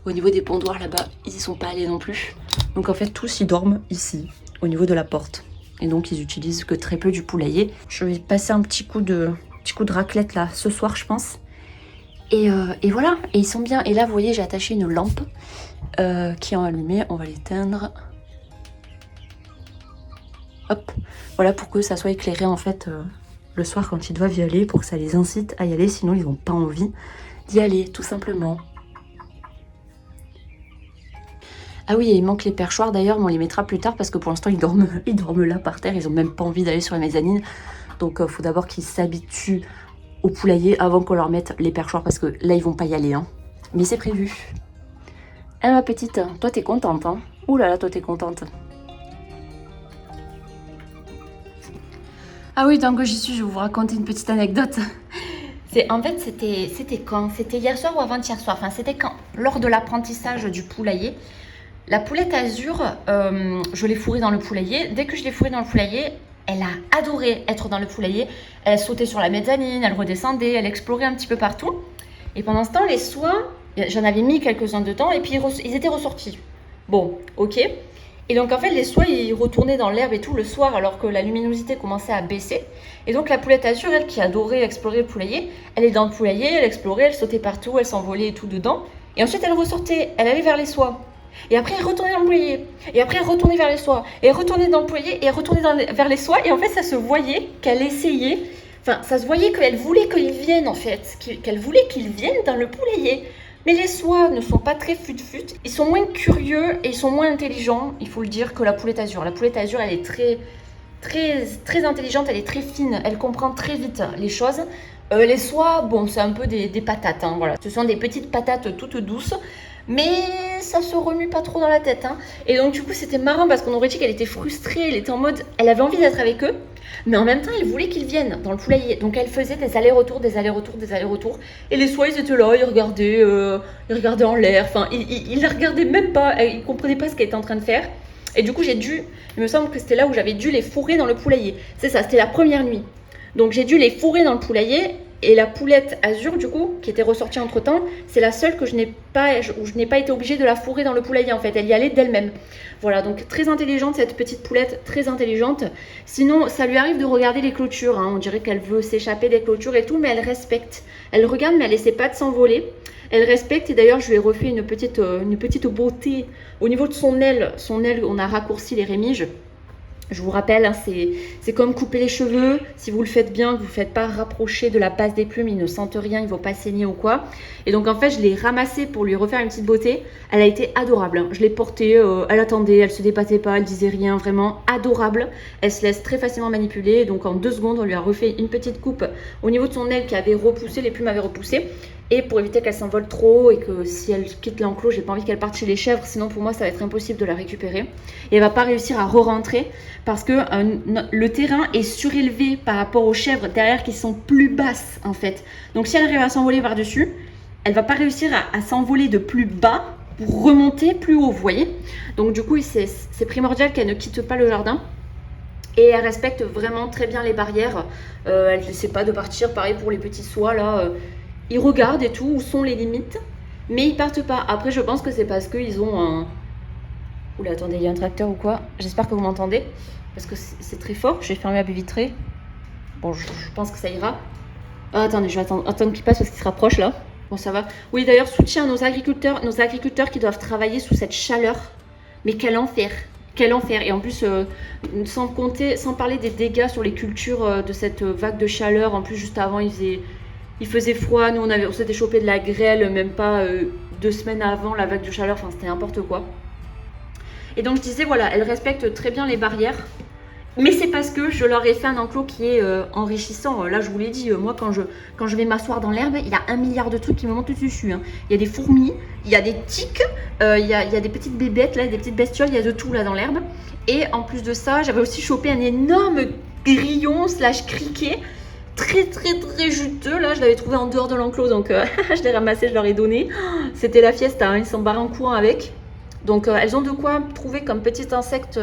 Au niveau des pondoirs, là-bas, ils n'y sont pas allés non plus. Donc en fait, tous, ils dorment ici, au niveau de la porte. Et donc, ils utilisent que très peu du poulailler. Je vais passer un petit coup de raclette, là, ce soir, je pense. Et voilà, et ils sont bien. Et là, vous voyez, j'ai attaché une lampe qui est allumée. On va l'éteindre. Hop, voilà pour que ça soit éclairé en fait le soir quand ils doivent y aller, pour que ça les incite à y aller, sinon ils n'ont pas envie d'y aller, tout simplement. Ah oui, et il manque les perchoirs d'ailleurs, mais on les mettra plus tard parce que pour l'instant ils dorment là par terre, ils n'ont même pas envie d'aller sur les mezzanines. Donc il faut d'abord qu'ils s'habituent au poulailler avant qu'on leur mette les perchoirs parce que là ils vont pas y aller. Hein. Mais c'est prévu. Ah ma petite, toi t'es contente, hein? Ouh là là, toi t'es contente. Ah oui, tant que j'y suis, je vais vous raconter une petite anecdote. En fait, c'était quand? C'était hier soir ou avant-hier soir? Enfin, c'était quand? Lors de l'apprentissage du poulailler. La poulette Azur, je l'ai fourrée dans le poulailler. Dès que je l'ai fourrée dans le poulailler, elle a adoré être dans le poulailler. Elle sautait sur la mezzanine, elle redescendait, elle explorait un petit peu partout. Et pendant ce temps, les soins, j'en avais mis quelques-uns dedans et puis ils étaient ressortis. Bon, ok. Et donc en fait les soies ils retournaient dans l'herbe et tout le soir alors que la luminosité commençait à baisser. Et donc la poulette Azur, elle qui adorait explorer le poulailler, elle est dans le poulailler, elle explorait, elle sautait partout, elle s'envolait et tout dedans. Et ensuite elle ressortait, elle allait vers les soies. Et après elle retournait dans le poulailler. Et après elle retournait vers les soies. Et elle retournait dans le poulailler et elle retournait vers les soies. Et en fait ça se voyait qu'elle essayait, enfin ça se voyait qu'elle voulait qu'ils viennent en fait. Qu'elle voulait qu'ils viennent dans le poulailler. Mais les soies ne sont pas très fut-fut, ils sont moins curieux et ils sont moins intelligents, il faut le dire, que la poulette Azur. La poulette Azur, elle est très intelligente, elle est très fine, elle comprend très vite les choses. Les soies, bon, c'est un peu des patates, hein, voilà. Ce sont des petites patates toutes douces, mais ça se remue pas trop dans la tête. Hein. Et donc du coup, c'était marrant parce qu'on aurait dit qu'elle était frustrée, elle était en mode, elle avait envie d'être avec eux, mais en même temps, elle voulait qu'ils viennent dans le poulailler. Donc elle faisait des allers-retours. Et les soies, ils étaient là, ils regardaient en l'air. Enfin, ils la regardaient même pas, ils comprenaient pas ce qu'elle était en train de faire. Et du coup, il me semble que c'était là où j'avais dû les fourrer dans le poulailler. C'est ça, c'était la première nuit. Donc j'ai dû les fourrer dans le poulailler. Et la poulette Azur, du coup, qui était ressortie entre-temps, c'est la seule où je n'ai pas été obligée de la fourrer dans le poulailler, en fait. Elle y allait d'elle-même. Voilà, donc très intelligente, cette petite poulette, très intelligente. Sinon, ça lui arrive de regarder les clôtures. Hein. On dirait qu'elle veut s'échapper des clôtures et tout, mais elle respecte. Elle regarde, mais elle essaie pas de s'envoler. Elle respecte, et d'ailleurs, je lui ai refait une petite beauté. Au niveau de son aile, on a raccourci les rémiges. Je vous rappelle, hein, c'est comme couper les cheveux. Si vous le faites bien, que vous ne faites pas rapprocher de la base des plumes, ils ne sentent rien, ils ne vont pas saigner ou quoi. Et donc en fait, je l'ai ramassée pour lui refaire une petite beauté. Elle a été adorable, hein. Je l'ai portée, elle attendait, elle se débattait pas, elle disait rien, vraiment adorable. Elle se laisse très facilement manipuler. Donc en 2 secondes, on lui a refait une petite coupe au niveau de son aile qui avait repoussé, les plumes avaient repoussé. Et pour éviter qu'elle s'envole trop et que si elle quitte l'enclos, j'ai pas envie qu'elle parte chez les chèvres, sinon pour moi ça va être impossible de la récupérer. Et elle va pas réussir à re-rentrer parce que le terrain est surélevé par rapport aux chèvres derrière qui sont plus basses en fait. Donc si elle arrive à s'envoler par-dessus, elle va pas réussir à s'envoler de plus bas pour remonter plus haut, vous voyez. Donc du coup c'est primordial qu'elle ne quitte pas le jardin. Et elle respecte vraiment très bien les barrières. Elle ne sait pas de partir, pareil pour les petits soies là. Ils regardent et tout, où sont les limites, mais ils partent pas. Après, je pense que c'est parce qu'ils ont un... Oula, attendez, il y a un tracteur ou quoi? J'espère que vous m'entendez, parce que c'est très fort. J'ai fermé la baie vitrée. Bon, je pense que ça ira. Ah, attendez, je vais attendre qu'il passe parce qu'il se rapproche là. Bon, ça va. Oui, d'ailleurs, soutien à nos agriculteurs qui doivent travailler sous cette chaleur. Mais quel enfer! Quel enfer! Et en plus, sans parler des dégâts sur les cultures de cette vague de chaleur. En plus, juste avant, il faisait froid, nous on s'était chopé de la grêle, même pas 2 semaines avant la vague de chaleur, enfin c'était n'importe quoi. Et donc je disais, voilà, elles respectent très bien les barrières, mais c'est parce que je leur ai fait un enclos qui est enrichissant. Là je vous l'ai dit, moi quand je vais m'asseoir dans l'herbe, il y a 1 milliard de trucs qui me montent dessus. Hein. Il y a des fourmis, il y a des tiques, il y a des petites bébêtes, là, des petites bestioles, il y a de tout là dans l'herbe. Et en plus de ça, j'avais aussi chopé un énorme grillon / criquet, très juteux. Là je l'avais trouvé en dehors de l'enclos, donc je l'ai ramassé, je leur ai donné. C'était la fiesta, hein, ils s'en barrent en courant avec. Donc elles ont de quoi trouver comme petits insectes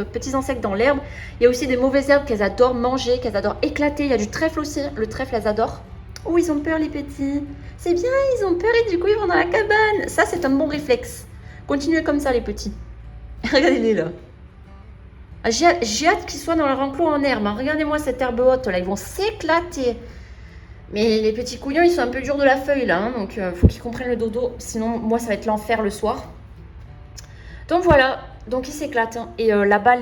dans l'herbe. Il y a aussi des mauvaises herbes qu'elles adorent manger, qu'elles adorent éclater. Il y a du trèfle aussi, le trèfle elles adorent. Oh, ils ont peur les petits, c'est bien, ils ont peur et du coup ils vont dans la cabane. Ça c'est un bon réflexe, continuez comme ça les petits. Regardez-les là. J'ai hâte qu'ils soient dans leur enclos en herbe. Hein. Regardez-moi cette herbe haute là, ils vont s'éclater. Mais les petits couillons, ils sont un peu durs de la feuille là, hein, donc faut qu'ils comprennent le dodo. Sinon, moi, ça va être l'enfer le soir. Donc voilà, donc ils s'éclatent. Hein. Et là-bas,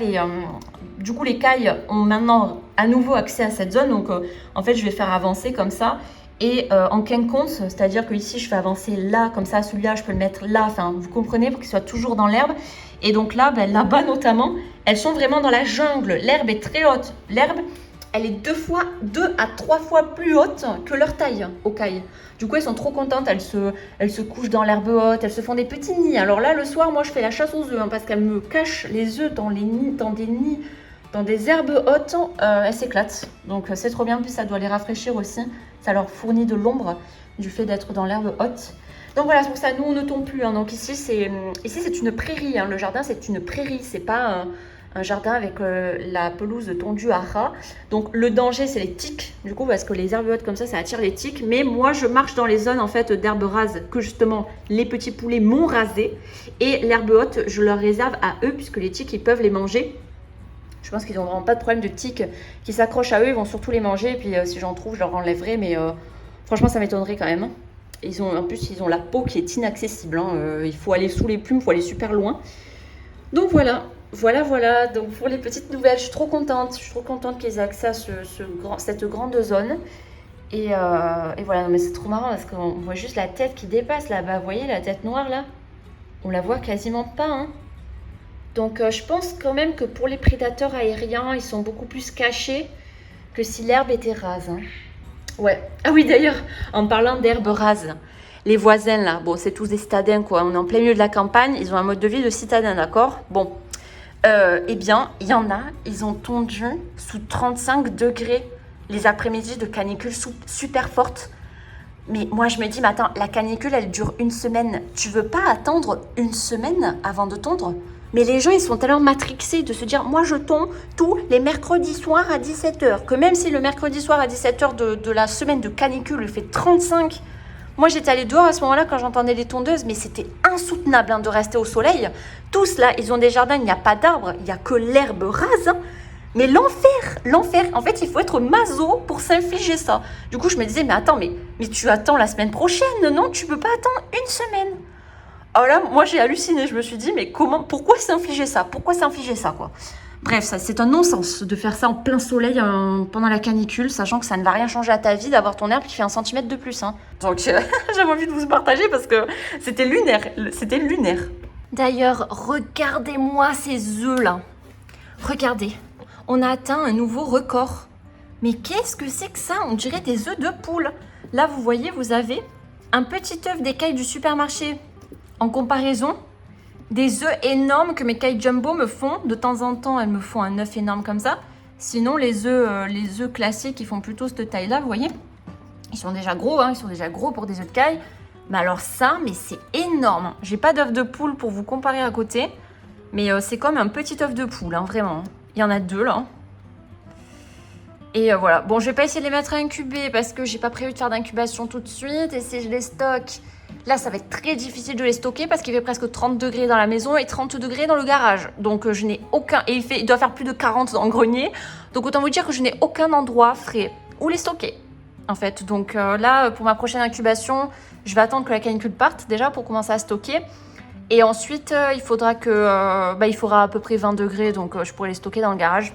du coup, les cailles ont maintenant à nouveau accès à cette zone. Donc en fait, je vais faire avancer comme ça. Et en quinconce, c'est-à-dire que ici, je fais avancer là, comme ça, celui-là, je peux le mettre là. Enfin, vous comprenez, pour qu'il soit toujours dans l'herbe. Et donc là, là-bas notamment, elles sont vraiment dans la jungle. L'herbe est très haute. L'herbe, elle est 2 à 3 fois plus haute que leur taille aux cailles. Du coup, elles sont trop contentes. Elles se couchent dans l'herbe haute. Elles se font des petits nids. Alors là, le soir, moi, je fais la chasse aux œufs hein, parce qu'elles me cachent les œufs dans des nids, dans des herbes hautes. Elles s'éclatent. Donc c'est trop bien. En plus, ça doit les rafraîchir aussi. Ça leur fournit de l'ombre du fait d'être dans l'herbe haute. Donc voilà, c'est pour ça, nous, on ne tombe plus. Hein. Donc ici, c'est une prairie. Hein. Le jardin, c'est une prairie. C'est pas un jardin avec la pelouse tondue à ras. Donc le danger, c'est les tiques. Du coup, parce que les herbes hautes comme ça attire les tiques. Mais moi, je marche dans les zones en fait d'herbes rases que justement les petits poulets m'ont rasé. Et l'herbe haute, je leur réserve à eux puisque les tiques, ils peuvent les manger. Je pense qu'ils n'ont vraiment pas de problème de tiques qui s'accrochent à eux. Ils vont surtout les manger. Et puis si j'en trouve, je leur enlèverai. Mais franchement, ça m'étonnerait quand même. En plus, ils ont la peau qui est inaccessible. Hein. Il faut aller sous les plumes, il faut aller super loin. Donc voilà. Voilà. Donc pour les petites nouvelles, je suis trop contente. Je suis trop contente qu'ils aient accès à cette grande zone. Et voilà, mais c'est trop marrant parce qu'on voit juste la tête qui dépasse là-bas. Vous voyez la tête noire là? On la voit quasiment pas. Hein. Donc je pense quand même que pour les prédateurs aériens, ils sont beaucoup plus cachés que si l'herbe était rase. Hein. Ouais. Ah oui, d'ailleurs, en parlant d'herbe rase, les voisins là, bon, c'est tous des citadins quoi. On est en plein milieu de la campagne, ils ont un mode de vie de citadin, d'accord? Bon, eh bien, il y en a, ils ont tondu sous 35 degrés les après-midi de canicule super forte. Mais moi, je me dis, mais attends, la canicule, elle dure 1 semaine. Tu veux pas attendre 1 semaine avant de tondre? Mais les gens, ils sont tellement matrixés de se dire, moi, je tonds tous les mercredis soirs à 17h. Que même si le mercredi soir à 17h de la semaine de canicule, il fait 35. Moi, j'étais allée dehors à ce moment-là quand j'entendais les tondeuses, mais c'était insoutenable hein, de rester au soleil. Tous là, ils ont des jardins, il n'y a pas d'arbres, il n'y a que l'herbe rase. Hein. Mais l'enfer. En fait, il faut être maso pour s'infliger ça. Du coup, je me disais, mais attends, mais tu attends la semaine prochaine, non? Tu peux pas attendre 1 semaine. Alors là, moi, j'ai halluciné. Je me suis dit, mais pourquoi s'infliger ça? Quoi? Bref, ça, c'est un non-sens de faire ça en plein soleil pendant la canicule, sachant que ça ne va rien changer à ta vie d'avoir ton herbe qui fait 1 centimètre de plus. Hein. Donc j'avais envie de vous partager parce que c'était lunaire. C'était lunaire. D'ailleurs, regardez-moi ces œufs là. Regardez, on a atteint un nouveau record. Mais qu'est-ce que c'est que ça? On dirait des œufs de poule. Là, vous voyez, vous avez un petit œuf d'écaille du supermarché. En comparaison, des œufs énormes que mes cailles jumbo me font. De temps en temps, elles me font un œuf énorme comme ça. Sinon, les œufs classiques, ils font plutôt cette taille-là, vous voyez. Ils sont déjà gros, hein, ils sont déjà gros pour des œufs de caille. Mais alors ça, mais c'est énorme. J'ai pas d'œuf de poule pour vous comparer à côté. Mais c'est comme un petit œuf de poule, hein, vraiment. Il y en a 2 là. Et voilà. Bon, je vais pas essayer de les mettre à incuber parce que j'ai pas prévu de faire d'incubation tout de suite. Et si je les stocke, là, ça va être très difficile de les stocker parce qu'il fait presque 30 degrés dans la maison et 30 degrés dans le garage. Donc, je n'ai aucun... Et il doit faire plus de 40 dans le grenier. Donc, autant vous dire que je n'ai aucun endroit frais où les stocker, en fait. Donc, là, pour ma prochaine incubation, je vais attendre que la canicule parte déjà pour commencer à stocker. Et ensuite, il faudra il faudra à peu près 20 degrés. Donc, je pourrai les stocker dans le garage.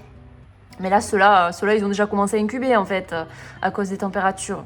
Mais là, ceux-là, ils ont déjà commencé à incuber, en fait, à cause des températures.